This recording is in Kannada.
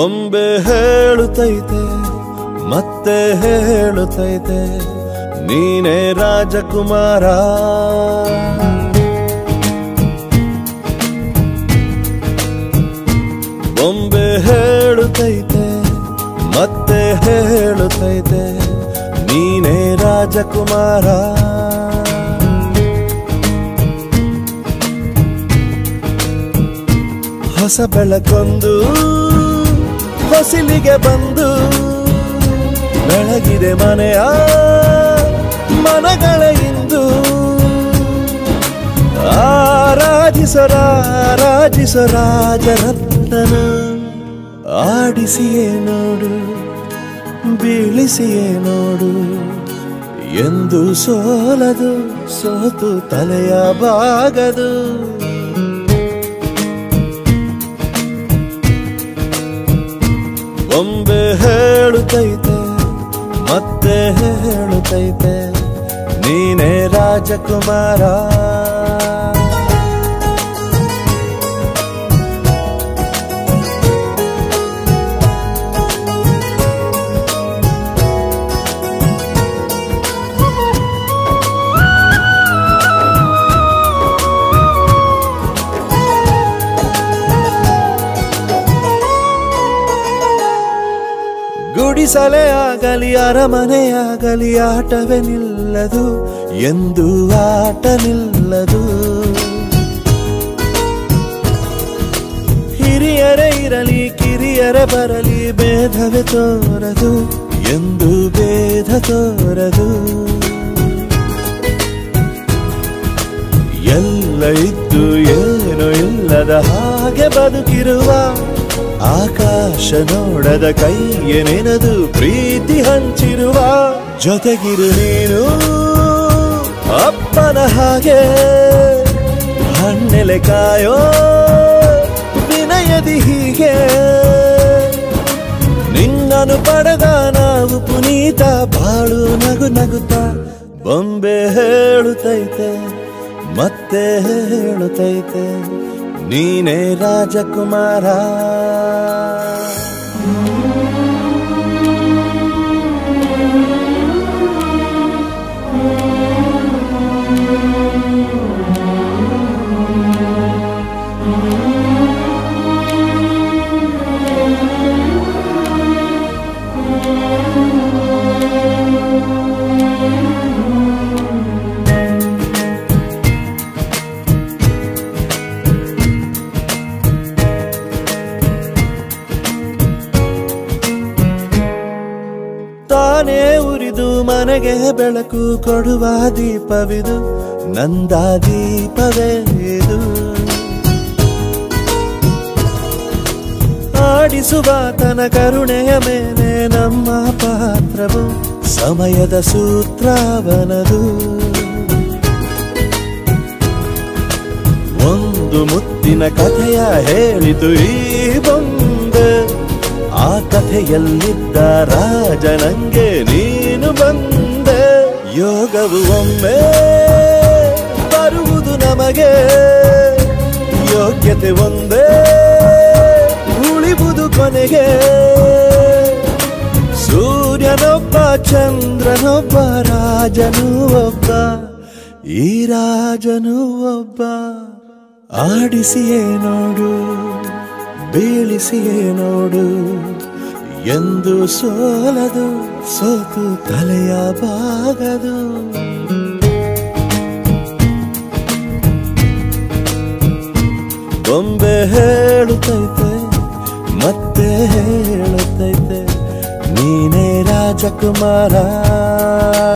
ಬೊಂಬೆ ಹೇಳುತ್ತೈತೆ ಮತ್ತೆ ಹೇಳುತ್ತೈತೆ ನೀನೇ ರಾಜಕುಮಾರ. ಬೊಂಬೆ ಹೇಳುತ್ತೈತೆ ಮತ್ತೆ ಹೇಳುತ್ತೈತೆ ನೀನೇ ರಾಜಕುಮಾರ. ಹೊಸ ಬೆಳಕೊಂದು ಹೊಸಿಲಿಗೆ ಬಂದು ಬೆಳಗಿದೆ ಮನೆಯ ಮನಗಳ ಇಂದು. ಆರಾಧಿಸೋ ರಾಜರತ್ನನ ಆಡಿಸಿಯೇ ನೋಡು ಬೀಳಿಸಿಯೇ ನೋಡು ಎಂದು ಸೋಲದು ಸೋತು ತಲೆಯ ಬಾಗದು. ಬೊಂಬೆ ಹೇಳುತ್ತೈತೆ ಮತ್ತೆ ಹೇಳುತ್ತೈತೆ ನೀನೇ ರಾಜಕುಮಾರ. ಗುಡಿಸಲೇ ಆಗಲಿ ಅರಮನೆಯಾಗಲಿ ಆಟವೇ ನಿಲ್ಲದು ಎಂದು ಆಟ ನಿಲ್ಲದು. ಹಿರಿಯರೇ ಇರಲಿ ಕಿರಿಯರೇ ಬರಲಿ ಭೇದವೇ ತೋರದು ಎಂದು ಭೇದ ತೋರದು. ಎಲ್ಲ ಇದ್ದು ಏನೋ ಇಲ್ಲದ ಹಾಗೆ ಬದುಕಿರುವ ಆಕಾಶ ನೋಡದ ಕೈಯೇ ನೆನೆದು ಪ್ರೀತಿ ಹಂಚಿರುವ. ಜೊತೆಗಿರು ನೀನು ಅಪ್ಪನ ಹಾಗೆ ಹಣ್ಣೆಲೆ ಕಾಯೋ ವಿನಯದಿ ಹೀಗೆ. ನಿನ್ನನು ಪಡೆದ ನಾವು ಪುನೀತ ಬಾಳು ನಗು ನಗುತ್ತಾ. ಬೊಂಬೆ ಹೇಳುತ್ತೈತೆ ಮತ್ತೆ ಹೇಳುತ್ತೈತೆ ನೀನೇ ರಾಜಕುಮಾರ. ತಾನೇ ಉರಿದು ಮನೆಗೆ ಬೆಳಕು ಕೊಡುವ ದೀಪವಿದು ನಂದ ದೀಪವೇ ಇದು. ಆಡಿಸುವ ತನ ಕರುಣೆಯ ಮೇಲೆ ನಮ್ಮ ಪಾತ್ರವು ಸಮಯದ ಸೂತ್ರವನದು. ಒಂದು ಮುತ್ತಿನ ಕಥೆಯ ಹೇಳಿತು ಈ ಬೊಂಬೆ. ಆ ಕಥೆಯಲ್ಲಿದ್ದ ರಾಜ ನಂಗೆ ನೀನು ಬಂದೆ. ಯೋಗವು ಒಮ್ಮೆ ಬರುವುದು ನಮಗೆ ಯೋಗ್ಯತೆ ಒಂದೇ ಉಳಿವುದು ಕೊನೆಗೆ. ಸೂರ್ಯನೊಬ್ಬ ಚಂದ್ರನೊಬ್ಬ ರಾಜನೂ ಒಬ್ಬ ಈ ರಾಜನೂ ಒಬ್ಬ. ಆಡಿಸಿಯೇ ನೋಡು ಬೀಳಿಸಿಯೇ ನೋಡು ಎಂದು ಸೋಲದು ಸೋತು ತಲೆಯ ಬಾಗದು. ಬೊಂಬೆ ಹೇಳುತ್ತೈತೆ ಮತ್ತೆ ಹೇಳುತ್ತೈತೆ ನೀನೇ ರಾಜಕುಮಾರ.